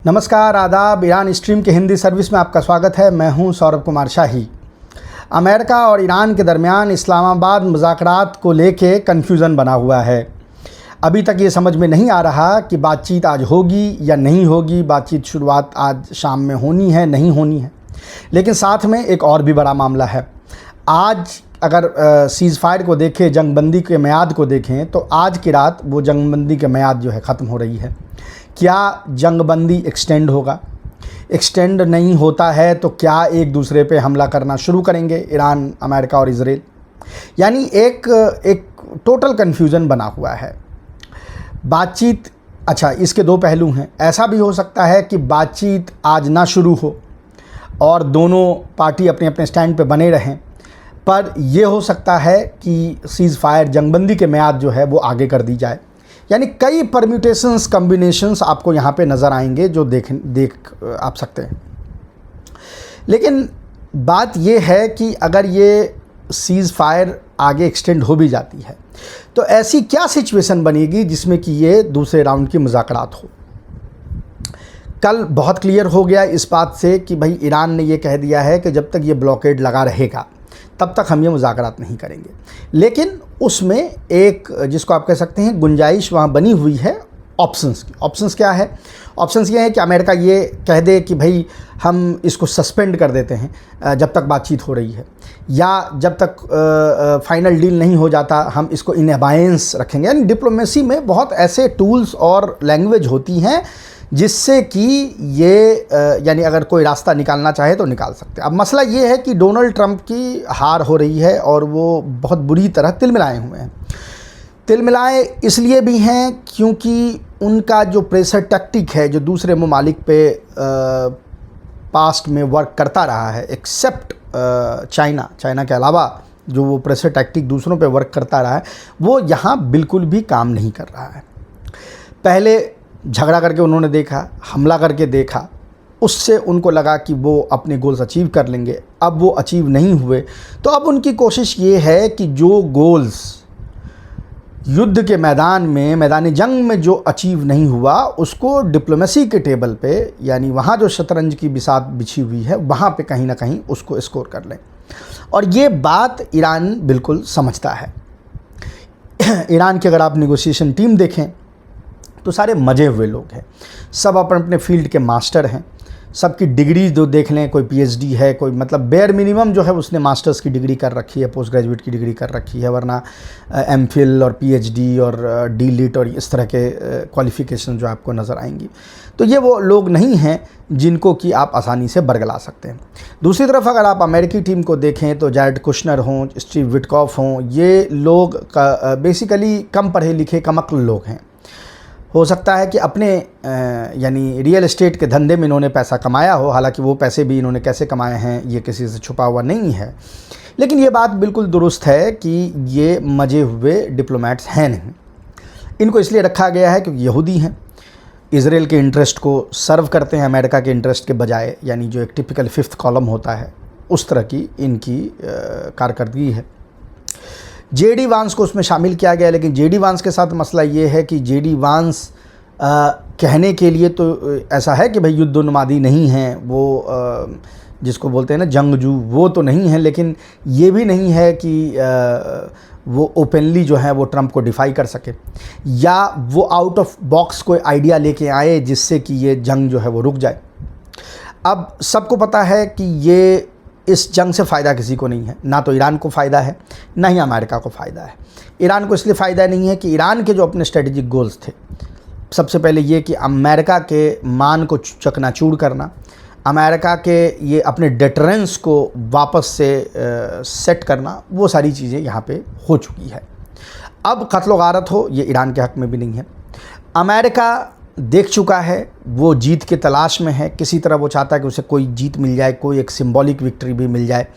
नमस्कार, आदाब। Iran stream के हिंदी सर्विस में आपका स्वागत है। मैं हूं सौरभ कुमार शाही। अमेरिका और ईरान के दरमियान इस्लामाबाद मुज़ाकरात को लेके कन्फ्यूज़न बना हुआ है। अभी तक ये समझ में नहीं आ रहा कि बातचीत आज होगी या नहीं होगी। बातचीत शुरुआत आज शाम में होनी है, नहीं होनी है। लेकिन साथ में एक और भी बड़ा मामला है। आज अगर सीज़ फायर को देखें, जंगबंदी के मियाद को देखें, तो आज की रात वो जंगबंदी के मियाद जो है ख़त्म हो रही है। क्या जंगबंदी एक्सटेंड होगा? एक्सटेंड नहीं होता है तो क्या एक दूसरे पे हमला करना शुरू करेंगे ईरान, अमेरिका और इजराइल? यानी एक टोटल कन्फ्यूज़न बना हुआ है। बातचीत, अच्छा, इसके दो पहलू हैं। ऐसा भी हो सकता है कि बातचीत आज ना शुरू हो और दोनों पार्टी अपने अपने स्टैंड पे बने रहें, पर यह हो सकता है कि सीज़ फायर, जंगबंदी के मियाद जो है वो आगे कर दी जाए। यानी कई परम्यूटेशंस, कम्बिनेशंस आपको यहाँ पे नज़र आएंगे जो देख आप सकते हैं। लेकिन बात ये है कि अगर ये सीज़ फायर आगे एक्सटेंड हो भी जाती है तो ऐसी क्या सिचुएशन बनेगी जिसमें कि ये दूसरे राउंड की मुज़ाकरात हो। कल बहुत क्लियर हो गया इस बात से कि भाई ईरान ने ये कह दिया है कि जब तक ये ब्लॉकेड लगा रहेगा तब तक हम ये मुज़ाकरात नहीं करेंगे। लेकिन उसमें एक, जिसको आप कह सकते हैं, गुंजाइश वहाँ बनी हुई है ऑप्शंस की। ऑप्शंस क्या है? ऑप्शंस ये है कि अमेरिका ये कह दे कि भाई हम इसको सस्पेंड कर देते हैं जब तक बातचीत हो रही है, या जब तक फाइनल डील नहीं हो जाता हम इसको इन अबायंस रखेंगे। यानी डिप्लोमेसी में बहुत ऐसे टूल्स और लैंग्वेज होती हैं जिससे कि ये यानी अगर कोई रास्ता निकालना चाहे तो निकाल सकते हैं। अब मसला ये है कि डोनाल्ड ट्रंप की हार हो रही है और वो बहुत बुरी तरह तिलमिलाए हुए हैं। तिलमिलाए इसलिए भी हैं क्योंकि उनका जो प्रेशर टैक्टिक है, जो दूसरे ममालिक पे पास्ट में वर्क करता रहा है, एक्सेप्ट चाइना के अलावा जो वो प्रेशर टैक्टिक दूसरों पे वर्क करता रहा है, वो यहाँ बिल्कुल भी काम नहीं कर रहा है। पहले झगड़ा करके उन्होंने देखा, हमला करके देखा, उससे उनको लगा कि वो अपने गोल्स अचीव कर लेंगे। अब वो अचीव नहीं हुए तो अब उनकी कोशिश ये है कि जो गोल्स युद्ध के मैदानी जंग में जो अचीव नहीं हुआ उसको डिप्लोमेसी के टेबल पे, यानी वहाँ जो शतरंज की बिसात बिछी हुई है वहाँ पे कहीं ना कहीं उसको स्कोर कर लें। और ये बात ईरान बिल्कुल समझता है। ईरान की अगर आप नेगोशिएशन टीम देखें तो सारे मजे हुए लोग हैं, सब अपने अपने फील्ड के मास्टर हैं। सबकी डिग्री जो देख लें, कोई पीएचडी है, कोई मतलब बेयर मिनिमम जो है उसने मास्टर्स की डिग्री कर रखी है, पोस्ट ग्रेजुएट की डिग्री कर रखी है, वरना एमफिल और पीएचडी और डीलिट और इस तरह के क्वालिफ़िकेशन जो आपको नज़र आएंगी। तो ये वो लोग नहीं हैं जिनको कि आप आसानी से बरगला सकते हैं। दूसरी तरफ अगर आप अमेरिकी टीम को देखें तो जैरेड कुशनर हों, स्टीव विटकॉफ हों, ये लोग बेसिकली कम पढ़े लिखे, कम अक्ल लोग हैं। हो सकता है कि अपने यानी रियल एस्टेट के धंधे में इन्होंने पैसा कमाया हो, हालांकि वो पैसे भी इन्होंने कैसे कमाए हैं ये किसी से छुपा हुआ नहीं है। लेकिन ये बात बिल्कुल दुरुस्त है कि ये मजे हुए डिप्लोमेट्स हैं नहीं। इनको इसलिए रखा गया है क्योंकि यहूदी हैं, इजराइल के इंटरेस्ट को सर्व करते हैं अमेरिका के इंटरेस्ट के बजाय, यानी जो एक टिपिकल फिफ्थ कॉलम होता है उस तरह की इनकी कारकर्दगी है। जेडी वांस को उसमें शामिल किया गया, लेकिन जेडी वांस के साथ मसला ये है कि जेडी वांस कहने के लिए तो ऐसा है कि भाई युद्धोन्मादी नहीं हैं, वो जिसको बोलते हैं ना जंगजू, वो तो नहीं है, लेकिन ये भी नहीं है कि वो ओपनली जो है वो ट्रंप को डिफाई कर सके, या वो आउट ऑफ बॉक्स कोई आइडिया लेके आए जिससे कि ये जंग जो है वो रुक जाए। अब सबको पता है कि ये इस जंग से फ़ायदा किसी को नहीं है, ना तो ईरान को फ़ायदा है ना ही अमेरिका को फ़ायदा है। ईरान को इसलिए फ़ायदा नहीं है कि ईरान के जो अपने स्ट्रेटेजिक गोल्स थे, सबसे पहले ये कि अमेरिका के मान को चकनाचूर करना, अमेरिका के ये अपने डेटरेंस को वापस से सेट करना, वो सारी चीज़ें यहाँ पे हो चुकी है। अब कत्ल गारत हो ये ईरान के हक़ में भी नहीं है। अमेरिका देख चुका है, वो जीत के तलाश में है, किसी तरह वो चाहता है कि उसे कोई जीत मिल जाए, कोई एक सिंबॉलिक विक्ट्री भी मिल जाए,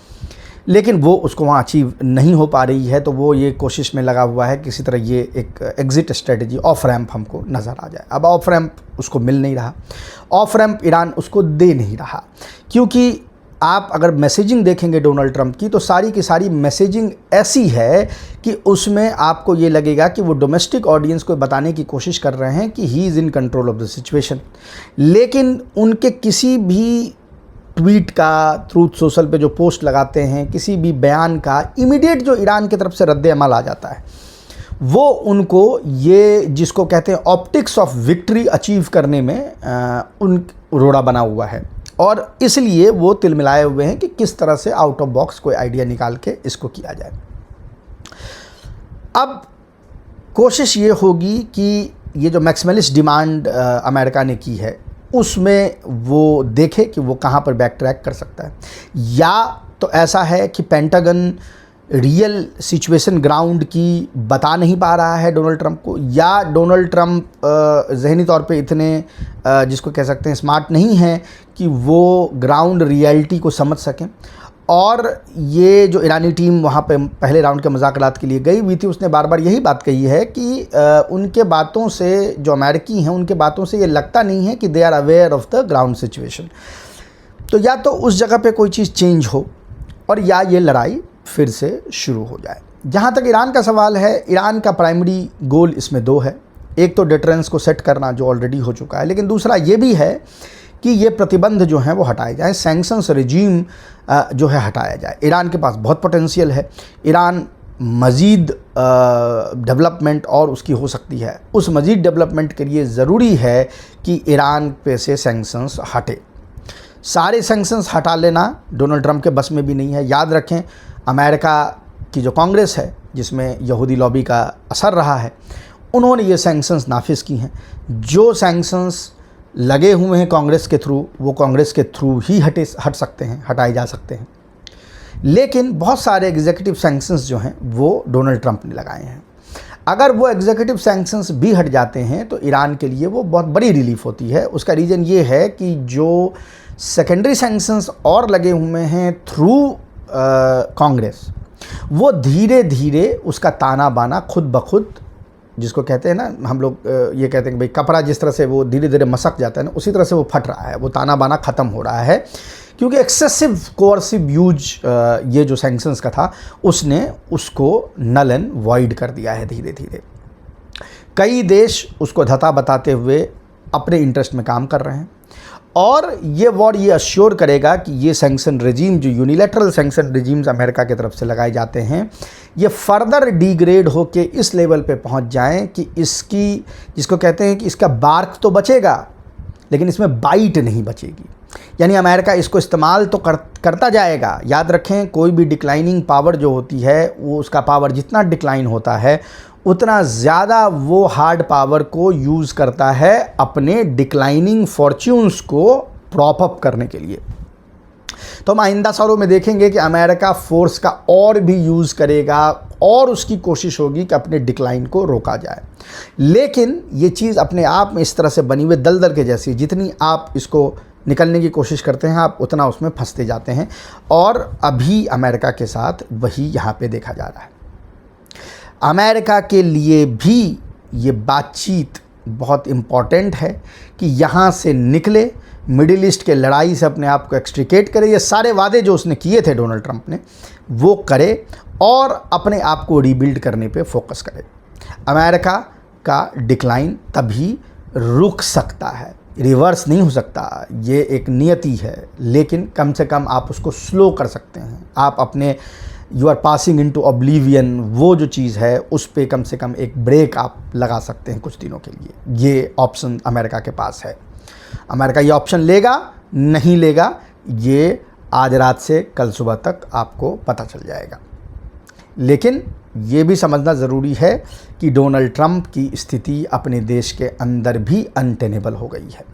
लेकिन वो उसको वहाँ अचीव नहीं हो पा रही है। तो वो ये कोशिश में लगा हुआ है किसी तरह ये एक एग्ज़िट स्ट्रेटजी, ऑफ रैंप हमको नज़र आ जाए। अब ऑफ रैंप उसको मिल नहीं रहा, ऑफ रैंप ईरान उसको दे नहीं रहा, क्योंकि आप अगर मैसेजिंग देखेंगे डोनाल्ड ट्रंप की, तो सारी की सारी मैसेजिंग ऐसी है कि उसमें आपको ये लगेगा कि वो डोमेस्टिक ऑडियंस को बताने की कोशिश कर रहे हैं कि he is in control of the situation. लेकिन उनके किसी भी ट्वीट का, ट्रूथ सोशल पे जो पोस्ट लगाते हैं, किसी भी बयान का इमीडिएट जो ईरान की तरफ से रद्द अमल आ जाता है, वो उनको ये जिसको कहते हैं ऑप्टिक्स ऑफ विक्ट्री अचीव करने में उन रोड़ा बना हुआ है। और इसलिए वो तिलमिलाए हुए हैं कि किस तरह से आउट ऑफ बॉक्स कोई आइडिया निकाल के इसको किया जाए। अब कोशिश ये होगी कि ये जो मैक्सिमलिस्ट डिमांड अमेरिका ने की है, उसमें वो देखे कि वो कहाँ पर बैक ट्रैक कर सकता है। या तो ऐसा है कि पेंटागन रियल सिचुएशन ग्राउंड की बता नहीं पा रहा है डोनाल्ड ट्रंप को, या डोनाल्ड ट्रंप ज़हनी तौर पे इतने जिसको कह सकते हैं स्मार्ट नहीं हैं कि वो ग्राउंड रियलिटी को समझ सकें। और ये जो ईरानी टीम वहाँ पे पहले राउंड के मुज़ाकरात के लिए गई हुई थी, उसने बार बार यही बात कही है कि उनके बातों से, जो अमेरिकी हैं उनके बातों से ये लगता नहीं है कि they are aware of the ground situation. तो या तो उस जगह पे कोई चीज़ चेंज हो, और या ये लड़ाई फिर से शुरू हो जाए। जहाँ तक ईरान का सवाल है, ईरान का प्राइमरी गोल इसमें दो है। एक तो डिटरेंस को सेट करना, जो ऑलरेडी हो चुका है, लेकिन दूसरा ये भी है कि ये प्रतिबंध जो हैं वो हटाए जाएँ, सैंक्शंस रेजीम जो है हटाया जाए। ईरान के पास बहुत पोटेंशियल है, ईरान मज़ीद डेवलपमेंट और उसकी हो सकती है। उस मज़ीद डेवलपमेंट के लिए ज़रूरी है कि ईरान पे से सैंक्शंस हटे। सारे सैंक्शंस हटा लेना डोनाल्ड ट्रंप के बस में भी नहीं है। याद रखें, अमेरिका की जो कांग्रेस है, जिसमें यहूदी लॉबी का असर रहा है, उन्होंने ये सैंक्शंस नाफिज की हैं। जो सैंक्शंस लगे हुए हैं कांग्रेस के थ्रू, वो कांग्रेस के थ्रू ही हट सकते हैं, हटाए जा सकते हैं। लेकिन बहुत सारे एग्जीक्यूटिव सैंक्शंस जो हैं वो डोनाल्ड ट्रंप ने लगाए हैं। अगर वो एग्जीक्यूटिव सैंक्शंस भी हट जाते हैं तो ईरान के लिए वो बहुत बड़ी रिलीफ होती है। उसका रीज़न ये है कि जो सेकेंडरी सैंक्शंस और लगे हुए हैं थ्रू कांग्रेस, वो धीरे धीरे उसका ताना बाना खुद ब खुद, जिसको कहते हैं ना हम लोग ये कहते हैं कि भाई कपड़ा जिस तरह से वो धीरे धीरे मसक जाता है ना, उसी तरह से वो फट रहा है, वो ताना बाना ख़त्म हो रहा है। क्योंकि एक्सेसिव कोअर्सिव यूज ये जो सैंक्शंस का था, उसने उसको नल एंड वॉइड कर दिया है धीरे धीरे। कई देश उसको धता बताते हुए अपने इंटरेस्ट में काम कर रहे हैं, और ये वॉर ये अश्योर करेगा कि ये सैंक्शन रेजीम, जो यूनिलैटरल सैंक्शन रेजीम्स अमेरिका की तरफ से लगाए जाते हैं, ये फर्दर डिग्रेड होके इस लेवल पे पहुंच जाएं कि इसकी, जिसको कहते हैं कि इसका बार्क तो बचेगा लेकिन इसमें बाइट नहीं बचेगी। यानी अमेरिका इसको इस्तेमाल तो करता जाएगा। याद रखें, कोई भी डिक्लाइनिंग पावर जो होती है, वो उसका पावर जितना डिक्लाइन होता है, उतना ज़्यादा वो हार्ड पावर को यूज़ करता है अपने डिक्लाइनिंग फॉर्च्यून्स को प्रॉप अप करने के लिए। तो हम आइंदा सालों में देखेंगे कि अमेरिका फोर्स का और भी यूज़ करेगा, और उसकी कोशिश होगी कि अपने डिक्लाइन को रोका जाए। लेकिन ये चीज़ अपने आप में इस तरह से बनी हुई दलदल के जैसी, जितनी आप इसको निकलने की कोशिश करते हैं, आप उतना उसमें फंसते जाते हैं। और अभी अमेरिका के साथ वही यहाँ पे देखा जा रहा है। अमेरिका के लिए भी ये बातचीत बहुत इम्पॉर्टेंट है कि यहाँ से निकले, मिडिल ईस्ट के लड़ाई से अपने आप को एक्सट्रिकेट करे। ये सारे वादे जो उसने किए थे डोनाल्ड ट्रंप ने, वो करे और अपने आप को रीबिल्ड करने पे फोकस करे। अमेरिका का डिक्लाइन तभी रुक सकता है, रिवर्स नहीं हो सकता। ये एक नियति है, लेकिन कम से कम आप उसको स्लो कर सकते हैं। आप अपने you are passing into oblivion, वो जो चीज़ है उस पे कम से कम एक ब्रेक आप लगा सकते हैं कुछ दिनों के लिए। ये ऑप्शन अमेरिका के पास है। अमेरिका ये ऑप्शन लेगा नहीं लेगा, ये आज रात से कल सुबह तक आपको पता चल जाएगा। लेकिन ये भी समझना ज़रूरी है कि डोनाल्ड ट्रंप की स्थिति अपने देश के अंदर भी अनटेनेबल हो गई है।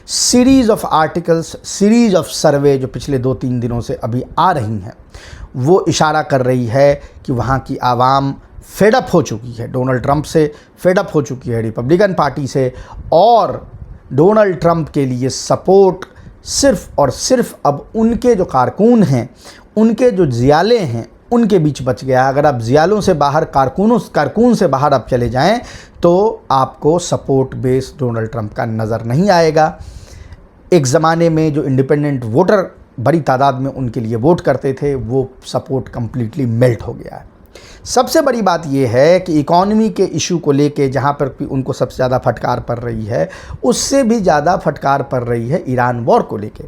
Series of articles, series of सर्वे जो पिछले 2-3 दिनों से अभी आ रही हैं, वो इशारा कर रही है कि वहाँ की आवाम फेडअप हो चुकी है डोनाल्ड ट्रंप से, फेडअप हो चुकी है रिपब्लिकन पार्टी से, और डोनाल्ड ट्रंप के लिए सपोर्ट सिर्फ़ और सिर्फ अब उनके जो कारकुन हैं, उनके जो जियाले हैं, उनके बीच बच गया। अगर आप जियालों से बाहर, कारकुन से बाहर आप चले जाएं, तो आपको सपोर्ट बेस डोनाल्ड ट्रंप का नज़र नहीं आएगा। एक ज़माने में जो इंडिपेंडेंट वोटर बड़ी तादाद में उनके लिए वोट करते थे, वो सपोर्ट कम्प्लीटली मेल्ट हो गया है। सबसे बड़ी बात यह है कि इकॉनमी के इशू को लेके जहाँ पर भी उनको सबसे ज़्यादा फटकार पड़ रही है, उससे भी ज़्यादा फटकार पड़ रही है ईरान वॉर को लेके।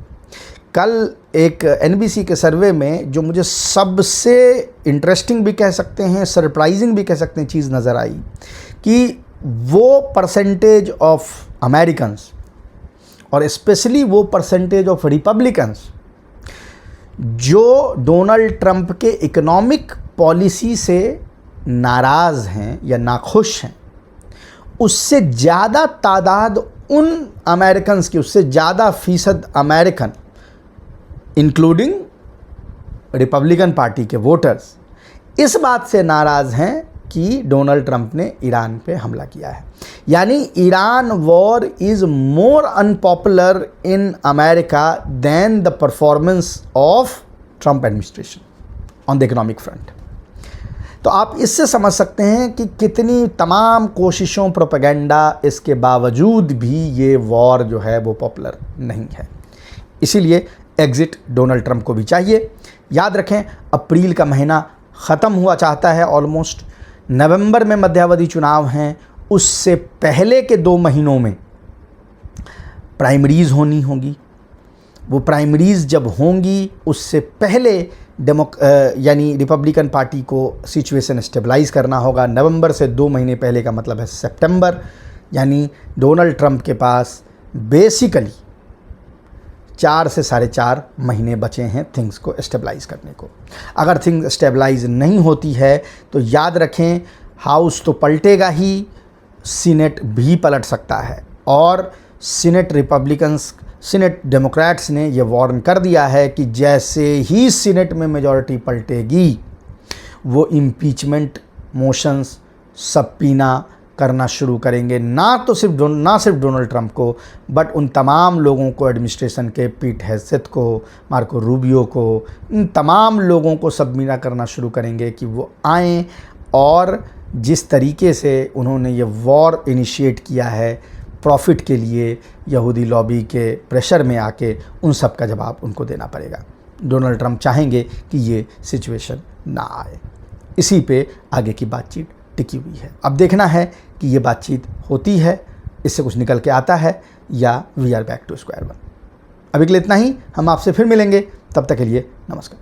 कल एक NBC के सर्वे में जो मुझे सबसे इंटरेस्टिंग भी कह सकते हैं, सरप्राइजिंग भी कह सकते हैं चीज़ नज़र आई कि वो परसेंटेज ऑफ अमेरिकन्स और स्पेशली वो परसेंटेज ऑफ रिपब्लिकन्स जो डोनाल्ड ट्रंप के इकोनॉमिक पॉलिसी से नाराज़ हैं या नाखुश हैं, उससे ज़्यादा तादाद उन अमेरिकन्स की, उससे ज़्यादा फ़ीसद अमेरिकन इंक्लूडिंग रिपब्लिकन पार्टी के वोटर्स इस बात से नाराज़ हैं कि डोनाल्ड ट्रंप ने ईरान पे हमला किया है। यानी Iran war is more unpopular in America than the performance of Trump administration on the economic front. तो आप इससे समझ सकते हैं कि कितनी तमाम कोशिशों, प्रोपेगेंडा, इसके बावजूद भी ये वॉर जो है वो पॉपुलर नहीं है। इसीलिए एग्ज़िट डोनाल्ड ट्रंप को भी चाहिए। याद रखें, अप्रैल का महीना ख़त्म हुआ चाहता है ऑलमोस्ट। नवंबर में मध्यावधि चुनाव हैं, उससे पहले के 2 महीनों में प्राइमरीज़ होनी होगी। वो प्राइमरीज़ जब होंगी उससे पहले यानी रिपब्लिकन पार्टी को सिचुएशन स्टेबलाइज़ करना होगा। नवंबर से 2 महीने पहले का मतलब है सितंबर, यानी डोनाल्ड ट्रंप के पास बेसिकली 4 से 4.5 महीने बचे हैं थिंग्स को स्टेबलाइज़ करने को। अगर थिंग्स स्टेबलाइज़ नहीं होती है तो याद रखें, हाउस तो पलटेगा ही, सीनेट भी पलट सकता है। और सीनेट डेमोक्रेट्स ने ये वार्न कर दिया है कि जैसे ही सीनेट में मेजॉरिटी पलटेगी, वो इम्पीचमेंट मोशंस सबपीना करना शुरू करेंगे। ना सिर्फ डोनाल्ड ट्रंप को, बट उन तमाम लोगों को, एडमिनिस्ट्रेशन के, पीट हेगसेथ को, मार्को रूबियो को, इन तमाम लोगों को सबमीना करना शुरू करेंगे कि वो आएँ और जिस तरीके से उन्होंने ये वॉर इनिशिएट किया है प्रॉफिट के लिए, यहूदी लॉबी के प्रेशर में आके, उन सब का जवाब उनको देना पड़ेगा। डोनाल्ड ट्रंप चाहेंगे कि ये सिचुएशन ना आए। इसी पे आगे की बातचीत टिकी हुई है। अब देखना है कि ये बातचीत होती है, इससे कुछ निकल के आता है, या we are back to square one. अभी के लिए इतना ही। हम आपसे फिर मिलेंगे, तब तक के लिए नमस्कार।